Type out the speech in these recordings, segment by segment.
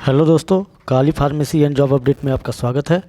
Hello दोस्तों, काली pharmacy and job update में आपका स्वागत है।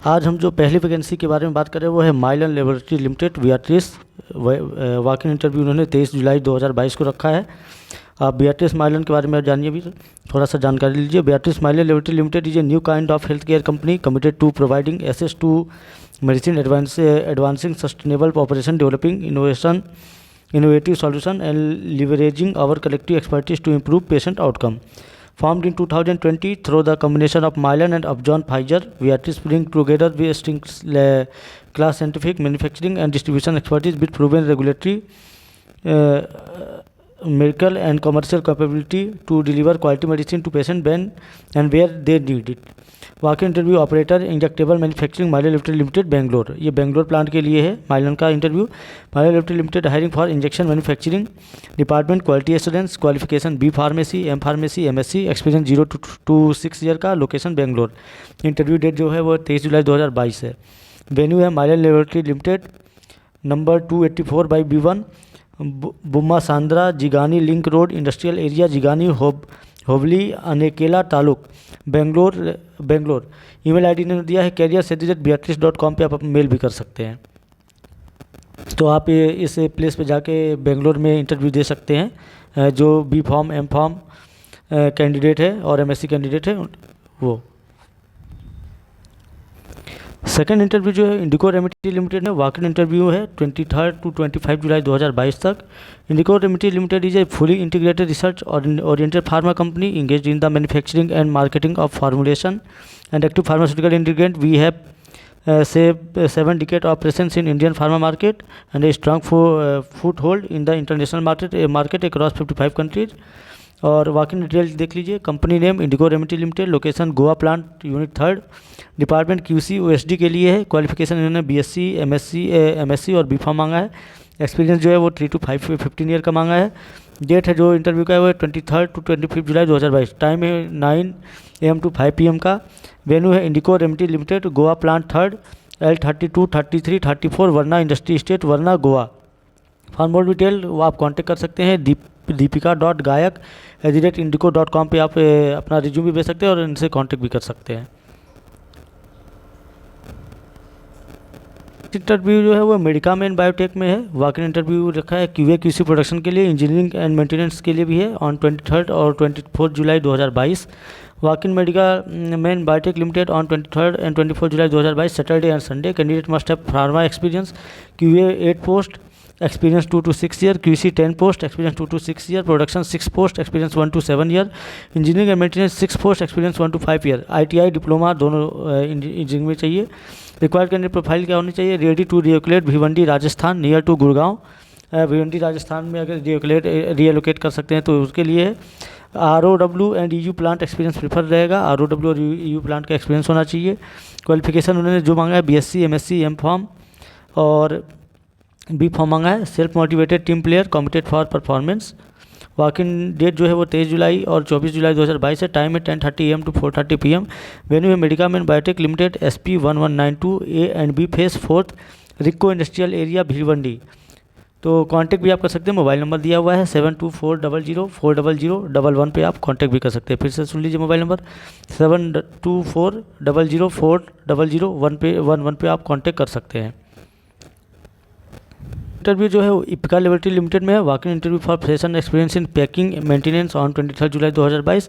आज हम जो पहली वैकेंसी के बारे में बात कर रहे हैं वो है Mylan laboratory limited Beatrice. Walk in interview उन्होंने 23 जुलाई 2022 को रखा है। आप बियाट्रिस माइलन के बारे में जानिए, भी थोड़ा सा जानकारी लीजिए। Viatris Mylan laboratory limited is a new kind of health care company committed to providing access to medicine advancing sustainable operation, developing innovative solution and leveraging our collective expertise to improve patient outcome. Formed in 2020 through the combination of Mylan and Upjohn Pfizer, Viatris bring together class scientific, manufacturing and distribution expertise with proven regulatory, uh, medical and commercial capability to deliver quality medicine to patients when and where they need it. Walk in interview operator injectable manufacturing Mylan limited limited Bangalore. ये Bangalore plant के लिए है Mylan का interview. Mylan limited limited hiring for injection manufacturing department, quality assurance, qualification B pharmacy, M pharmacy, MSc, experience 0 to 6 year का, location Bangalore. Interview date जो है वो 23 जुलाई 2022 है। वेन्यू है Mylan laboratory limited, number 284 by B1, Bommasandra, Jigani link road, industrial area, Jigani Hobli, Anekal taluk, Bangalore. Email ID इन्होंने दिया है careers@beatrice.com पे आप मेल भी कर सकते हैं। तो आप इस प्लेस पे जाके बेंगलोर में इंटरव्यू दे सकते हैं। जो B pharm, M pharm candidate है और एमएससी कैंडिडेट है वो। सेकेंड इंटरव्यू जो है इंडिको रेमेडी लिमिटेड में वॉक इन इंटरव्यू है 23 to 25 जुलाई 2022 तक। Indoco remedy limited is a fully integrated research oriented pharma company engage in the manufacturing and marketing of formulation and active pharmaceutical ingredient. We have 7 decades of presence in Indian pharma market and a strong foothold in the international market across 55 countries। और walk in details देख लीजिए। Company name Indoco remedy limited, location Goa plant unit 3, department QC OSD के लिए है। Qualification इन्होंने BSc, MSc और B Pharm मांगा है। एक्सपीरियंस जो है वो 3 to 15 ईयर का मांगा है। डेट है जो इंटरव्यू का है वो 23 to 25 जुलाई 2022। टाइम है 9 AM to 5 PM का। वेन्यू है Indoco remedy limited, Goa plant 3, L32 33 34 Verna industry state, Verna Goa. For more detail वो आप कांटेक्ट कर सकते हैं deepika.gayak@indico.com पे। आप अपना रिज्यूम भी भेज सकते हैं और इनसे कांटेक्ट भी कर सकते हैं। इंटरव्यू जो है वो मेडिकाम एंड बायोटेक में है। वॉक इन इंटरव्यू रखा है QA QC प्रोडक्शन के लिए, इंजीनियरिंग एंड मेंटेनेंस के लिए भी है ऑन 23 और 24 जुलाई 2022। Walk in Medica man biotech limited on 23 and 24 July 2022 Saturday and Sunday. Candidate must have pharma experience. QA 8 post, experience 2 to 6 year. QC 10 post, experience 2 to 6 year. Production 6 post, experience 1 to 7 year. Engineering and maintenance 6 post, experience 1 to 5 year. ITI diploma दोनों engineering में चाहिए। Required candidate profile क्या होनी चाहिए? Ready to relocate Bhiwandi Rajasthan near to Gurgaon. Bhiwandi Rajasthan में अगर relocate कर सकते हैं तो उसके लिए ROW and EU plant experience prefer रहेगा। ROW और EU प्लांट का एक्सपीरियंस होना चाहिए। क्वालिफिकेशन उन्होंने जो मांगा है BSc, MSc, M Pharm और B Pharm मांगा है। Self motivated team player, committed for performance. Walk in date जो है वो 23 जुलाई और 24 जुलाई 2022 है। टाइम है 10:30 AM to 4:30 PM। वेन्यू है Medicamen and biotech limited, SP 1192 A and B phase 4, RIICO industrial area, Bhiwandi. तो कांटेक्ट भी आप कर सकते हैं। मोबाइल नंबर दिया हुआ है 7240040011 पे आप कांटेक्ट भी कर सकते हैं। फिर से सुन लीजिए मोबाइल नंबर 7240040011 पे आप कांटेक्ट कर सकते हैं। इंटरव्यू जो है वो इप्का लेबोरेटरी लिमिटेड में है। Walk in interview for fresher experience in packing maintenance on 23 जुलाई 2022।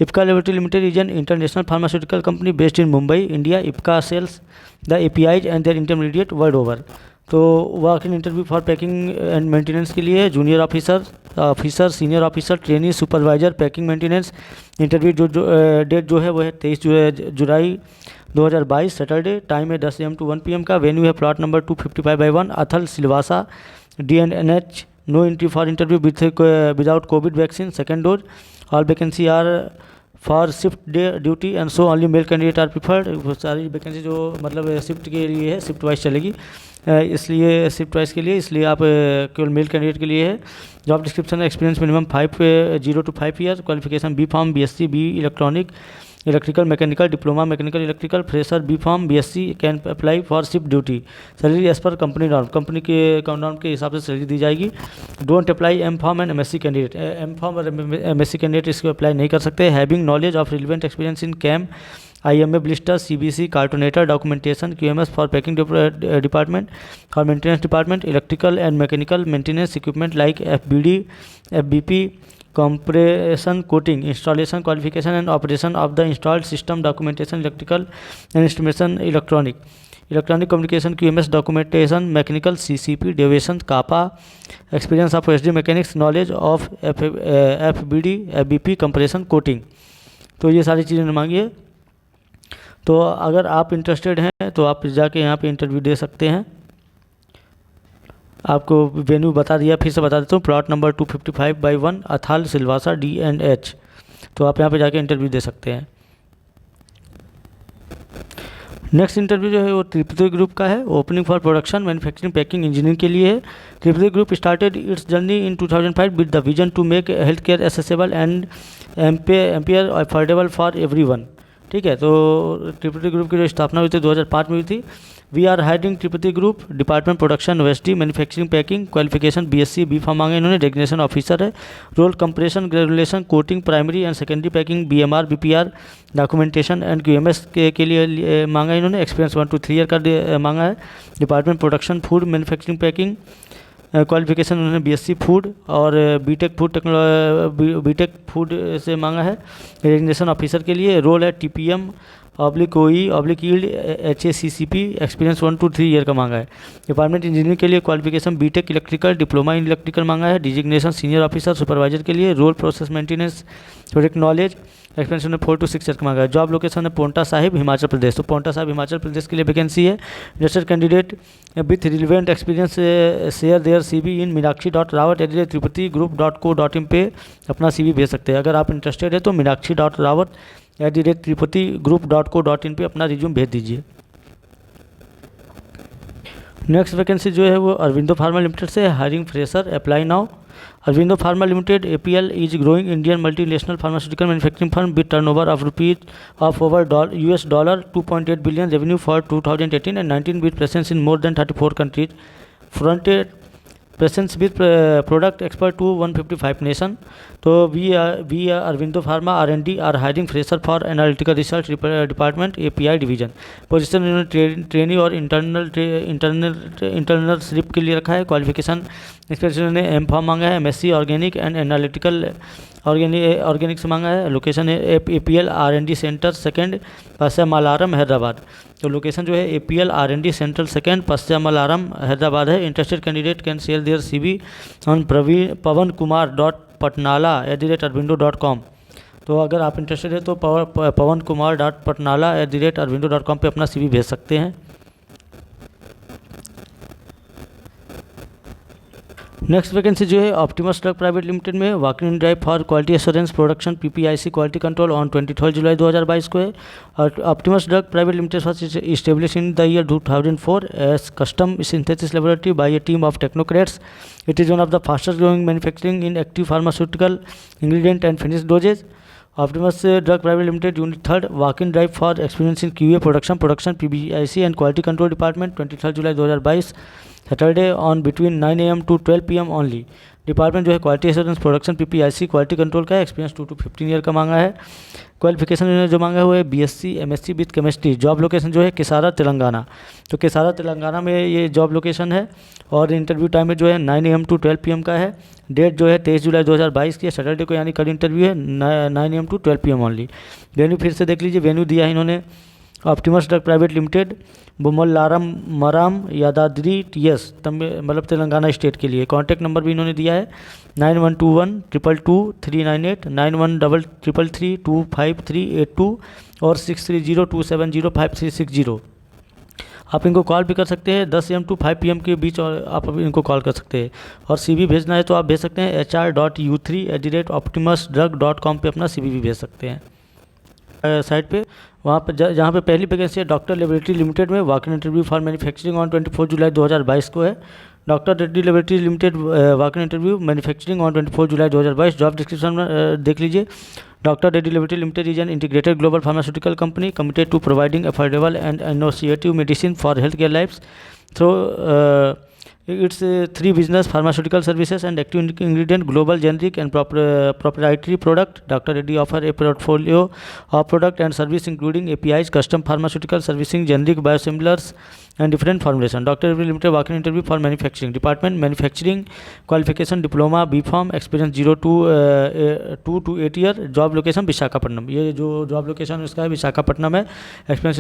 Ipca laboratory limited is an international pharmaceutical company based in Mumbai, India. Ipca sales the APIs and their intermediate world over. तो walk in interview for packing and maintenance के लिए junior officer, senior officer, trainee, supervisor, packing maintenance. Interview date जो है वो है 23 जुलाई 2022 Saturday. Time है 10 AM to 1 PM का। वेन्यू है plot number 255/1 Athal Silvassa, DNH। No entry for interview without covid vaccine second dose. All vacancy are for shift duty and so only male candidate are preferred. सारी vacancy जो मतलब shift के लिए है, shift wise चलेगी, इसलिए शिफ्ट वाइज के लिए, इसलिए आप केवल मेल कैंडिडेट के लिए है। Job description experience minimum 0 to 5 year. Qualification B Pharm, BSc, B electronic, electrical mechanical, diploma mechanical electrical, fresher, B pharm, BSc can apply for shift duty. Salary as per company norm, company के norm के हिसाब से salary दी जाएगी। Don't apply M pharm and MSc candidate, M pharm और MSc candidate इसको apply नहीं कर सकते। Having knowledge of relevant experience in cam, IMA blister, CBC cartonator, documentation, QMS for packing department, for maintenance department, electrical and mechanical maintenance equipment like FBD, FBP, compression coating, installation qualification and operation of the installed system, documentation, electrical and instrumentation, electronic communication, QMS documentation, mechanical, CCP, deviation, CAPA, experience of SD mechanics, knowledge of FBD, FBP, compression coating। तो ये सारी चीज़ें मांगी है। तो अगर आप interested हैं तो आप जाके यहाँ पे इंटरव्यू दे सकते हैं। आपको वेन्यू बता दिया, फिर से बता देता हूँ। Plot number 255/1 Athal Silvassa D&H। तो आप यहाँ पे जाके इंटरव्यू दे सकते हैं। नेक्स्ट इंटरव्यू जो है वो त्रिपुटी ग्रुप का है। Opening for production, manufacturing, packing, engineering के लिए है। Triputi group started its journey in 2005 with the vision to make health care accessible and ampere affordable for everyone. ठीक है, तो त्रिपुटी ग्रुप की जो स्थापना हुई थी 2005 में हुई थी। We are hiring Triputi group, department production OSD, manufacturing, packing, qualification BSc, B pharm मांगे इन्होंने, डेजिग्नेशन ऑफिसर है। Role compression, granulation, coating, primary and secondary packing, BMR, BPR, documentation and QMS के लिए मांगा इन्होंने। एक्सपीरियंस 1 to 3 ईयर का मांगा है। Department production, food, manufacturing, packing, qualification उन्होंने BSc फूड और बीटेक फूड से मांगा है। डेजिग्नेशन ऑफिसर के लिए रोल है TPM/OE/यील्ड HACCP, एक्सपीरियंस 1 to 3 ईयर का मांगा है। डिपार्टमेंट इंजीनियरिंग के लिए qualification B Tech electrical, diploma in electrical मांगा है। डिजिग्नेशन सीनियर ऑफिसर सुपरवाइजर के लिए role process maintenance, project knowledge, experience उन्होंने 4 to 6 ईयर का मांगा है। जॉब लोकेशन है पोंटा साहिब, हिमाचल प्रदेश। तो पोंटा साहिब हिमाचल प्रदेश के लिए वैकेंसी है। Registered candidate with relevant experience share their CV in meenakshi.rawat@tripatygroup.co.in पे अपना CV भेज सकते हैं। अगर आप इंटरेस्टेड है तो meenakshi.rawat@tripatygroup.co.in पे अपना रिज्यूम भेज दीजिए। नेक्स्ट वैकेंसी जो है वो अरविंदो फार्मा लिमिटेड से, hiring fresher, apply now. Aurobindo pharma limited APL is growing Indian multinational pharmaceutical manufacturing firm with turnover of over $2.8 billion revenue for 2018 and 19 with presence in more than 34 countries, fronted presence with product export to 155 nation। तो we Aurobindo pharma R&D are hiring fresher for analytical research department API division. Position इन्होंने trainee और internship के लिए रखा है। Qualification experience ने M pharm मांगा है। MSc organic and analytical organics मांगा है। लोकेशन है APL R&D centre second, Pashamylaram, Hyderabad. तो लोकेशन जो है APL R&D central second, Pashamylaram, Hyderabad है। Interested candidate can share their CV on pawankumar.patnala@arvindo.com। तो अगर आप इंटरेस्टेड है तो pawankumar.patnala@arvindo.com पे अपना CV भेज सकते हैं। नेक्स्ट वैकेंसी जो है ऑप्टिमस ड्रग प्राइवेट लिमिटेड में, walk in drive for quality assurance production PPIC quality control on 23 जुलाई 2022 को है। और Optimus drug private Limited first establish in the year 2004 as custom synthesis laboratory by a team of technocrats. It is one of the fastest growing manufacturing in active pharmaceutical ingredient and finish dosages. Optimus drug private Limited unit 3rd walk in drive for experience in QA production PPIC and quality control department 23 जुलाई 2022 Saturday on between 9 AM to 12 PM only. Department जो है quality assurance production PPIC quality control का है। Experience 2 to 15 year का मांगा है। Qualification इन्होंने जो मांगा हुआ है BSc MSc with chemistry. Job location जो है केसारा तेलंगाना। तो केसारा तेलंगाना में ये जॉब लोकेशन है। और इंटरव्यू टाइम में जो है 9 AM to 12 PM का है। डेट जो है 23 जुलाई 2022 की है, सैटरडे को, यानी कल इंटरव्यू है 9 AM to 12 PM only. Venue फिर से देख लीजिए, वेन्यू दिया है इन्होंने Optimus drug private limited, Bumallaram मराम यादाद्री TS मतलब तेलंगाना स्टेट के लिए। कॉन्टैक्ट नंबर भी इन्होंने दिया है 9121222398, 9133325382 और 6302705360। आप इनको कॉल भी कर सकते हैं 10 AM to 5 PM के बीच, और आप इनको कॉल कर सकते हैं। और CV भेजना है तो आप भेज सकते हैं hr.u3@optimusdrug.com पे अपना CV भी भेज सकते हैं। साइट पे वहाँ पर जहाँ पे पहली वैकेंसी है डॉक्टर लेबोरेटरी लिमिटेड में, walk in interview for manufacturing on 24 जुलाई 2022 को है। Doctor Reddy laboratories limited walk in interview manufacturing on 24 July 2022। Job description में देख लीजिए। Doctor Reddy laboratory limited is an integrated global pharmaceutical company committed to providing affordable and innovative medicine for health care lifes through its three business pharmaceutical services and active ingredient global generic and proprietary product. Dr. Reddy offer a portfolio of product and service including APIs, custom pharmaceutical servicing, generic biosimilars and different formulation. Dr. Reddy Limited walk-in interview for manufacturing department, manufacturing qualification diploma B Pharm, experience 2 to 8 year, job location Visakhapatnam. ये जो job location उसका है विशाखापट्टनम है। Experience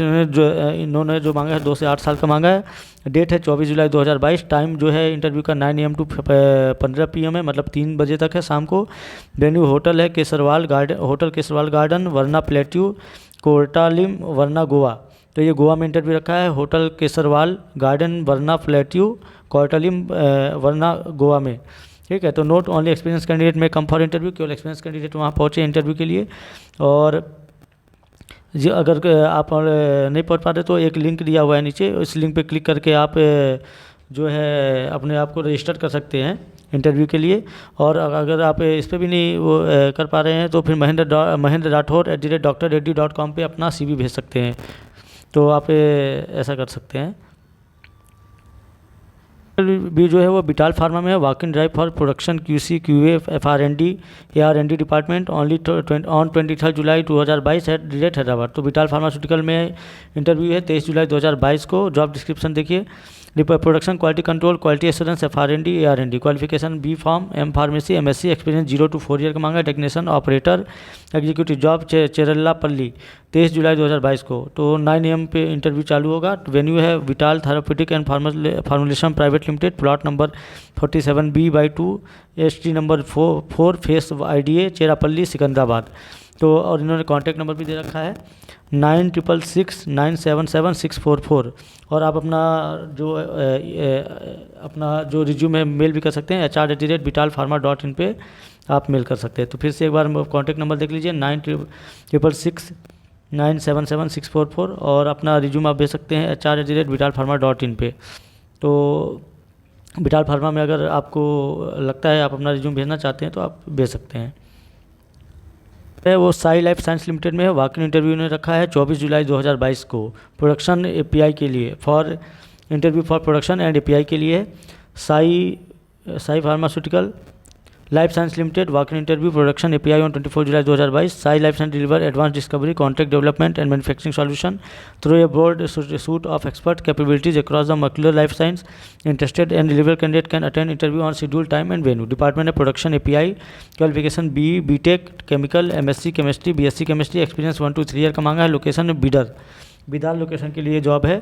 इन्होंने जो मांगा है 2 से 8 साल का मांगा है। डेट है 24 जुलाई 2022। टाइम जो है इंटरव्यू का 9 AM to 15 PM है, मतलब 3 बजे तक है शाम को। वेन्यू होटल है Kesarval garden, hotel Kesarval garden, वर्ना प्लेट्यू, कोर्टालिम, वर्ना गोवा। तो ये गोवा में इंटरव्यू रखा है, होटल केसरवाल गार्डन, वर्ना प्लेट्यू, कोर्टालिम, वर्ना गोवा में। ठीक है, तो नोट ओनली एक्सपीरियंस कैंडिडेट में कम फॉर इंटरव्यू, केवल एक्सपीरियंस कैंडिडेट वहाँ पहुँचे इंटरव्यू के लिए। और जी अगर आप नहीं पढ़ पाते तो एक लिंक दिया हुआ है नीचे, उस लिंक पे क्लिक करके आप जो है अपने आप को रजिस्टर कर सकते हैं इंटरव्यू के लिए। और अगर आप इस पर भी नहीं वो कर पा रहे हैं तो फिर mahendra.rathore@drreddy.com पे अपना CV भेज सकते हैं। तो आप ऐसा कर सकते हैं। भी जो है वो विटाल फार्मा में है, walk in drive for production QC QA FR&D AR&D department on 23 जुलाई 2022 एट डिरेक्ट हैदराबाद। तो विटाल फार्मास्यूटिकल में इंटरव्यू है 23 जुलाई 2022 को। जॉब डिस्क्रिप्शन देखिए। Production quality control, quality assurance, FR&D AR&D, qualification B Pharm, M pharmacy, MSc, experience 0 to 4 year का मांगा है। टेक्नीशियन ऑपरेटर एग्जीक्यूटिव, जॉब चेरल्लापल्ली 23 जुलाई 2022 को। तो 9 AM पे इंटरव्यू चालू होगा। वेन्यू है vital therapeutic and formulation private limited, plot number 47B/2 ST number 4 face IDA Cherlapally Secunderabad. तो और इन्होंने कॉन्टैक्ट नंबर भी दे रखा है 9666977644। और आप अपना जो रिज्यूम है मेल भी कर सकते हैं HR@vitalpharma.in पे आप मेल कर सकते हैं। तो फिर से एक बार कॉन्टैक्ट नंबर देख लीजिए 9666977644 और अपना रिज्यूम आप भेज सकते हैं HR@vitalpharma.in पे। तो विटाल फार्मा में अगर आपको लगता है आप अपना रिज्यूम भेजना चाहते हैं तो आप भेज सकते हैं। वो साई लाइफ साइंस लिमिटेड में है, वॉक इन इंटरव्यू ने रखा है 24 जुलाई 2022 को प्रोडक्शन API के लिए, for interview for production and API के लिए। Sai pharmaceutical life science limited walk in interview production API on 24 July 2022। Sai life science deliver advance discovery contract development and manufacturing solution through a broad suite of expert capabilities across the molecular life science. Interested and deliver candidate can attend interview on schedule time and venue. Department है production API, qualification BTech chemical, MSc chemistry, BSc chemistry, experience 1 to 3 year का मांगा है। Location Bidar location के लिए job है।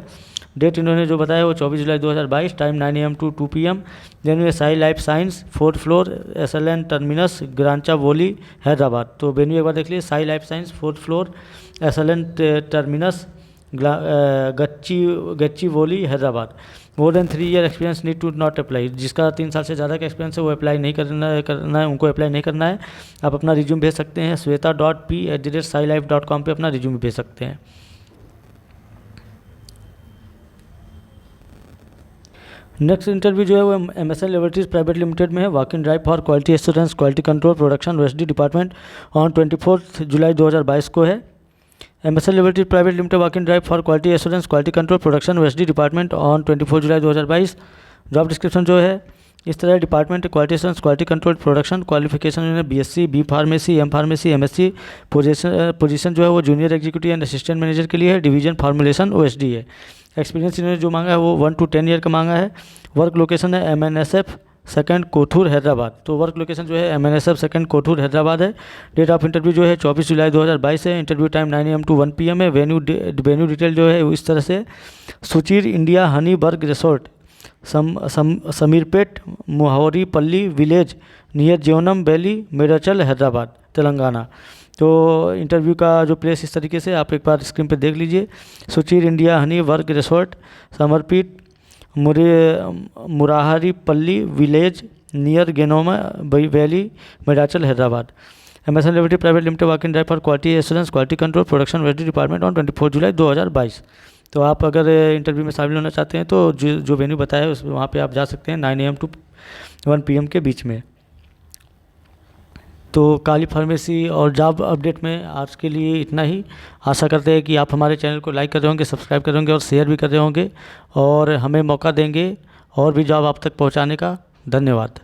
Date इन्होंने जो बताया वो 24 जुलाई 2022। Time 9 AM to 2 PM। Venue Sai life science 4th floor SLN terminus ग्रांचा वोली हैदराबाद। तो वेन्यू एक बार देख लीजिए, Sai life science 4th floor SLN terminus Gachibowli Hyderabad. More than 3 year experience need to not apply. जिसका 3 साल से ज़्यादा का एक्सपीरियंस है वो अप्लाई नहीं करना है, उनको अप्लाई नहीं करना है। आप अपना रिज्यूम भेज सकते हैं sweta.p@sailife.com पे अपना रिज्यूम भेज सकते हैं। नेक्स्ट इंटरव्यू जो है वो MSN लेबोरेटरीज प्राइवेट लिमिटेड में है, walk in drive for quality assurance, quality control, production OSD department on 24 जुलाई 2022 को है। MSN laboratories private limited walk in drive for quality assurance, quality control, production OSD department on 24 July 2022। Job description जो है इस तरह department quality assurance, quality control, production, qualification BSc B pharmacy, M pharmacy, MSc। Position जो है वो junior executive and assistant manager के लिए है। डिवीजन फार्मुलेशन OSD है। एक्सपीरियंस इन्होंने जो मांगा है वो 1 to 10 ईयर का मांगा है। वर्क लोकेशन है MNSF सेकंड कोथूर हैदराबाद। तो वर्क लोकेशन जो है MNSF सेकंड कोथूर हैदराबाद है। डेट ऑफ इंटरव्यू जो है 24 जुलाई 2022 है। Interview time 9 AM to 1 PM है। वेन्यू डिटेल जो है इस तरह से Suchir India Honeyberg resort Shamirpet Muraharipally village near Genome Valley Medchal Hyderabad Telangana. तो इंटरव्यू का जो प्लेस इस तरीके से आप एक बार स्क्रीन पे देख लीजिए। Suchir India Honeyberg resort Shamirpet Muraharipally village near Genome Valley Medchal Hyderabad. MSN laboratory private limited walk in drive for quality assurance, quality control, production OSD department on 24 जुलाई 2022। तो आप अगर इंटरव्यू में शामिल होना चाहते हैं तो जो वेन्यू बताया है उस वहाँ पे आप जा सकते हैं 9 AM टू 1 PM के बीच में। तो काली फार्मेसी और जॉब अपडेट में आज के लिए इतना ही। आशा करते हैं कि आप हमारे चैनल को लाइक कर रहे होंगे, सब्सक्राइब कर रहे होंगे और शेयर भी कर रहे होंगे और हमें मौका देंगे और भी जॉब आप तक पहुंचाने का। धन्यवाद।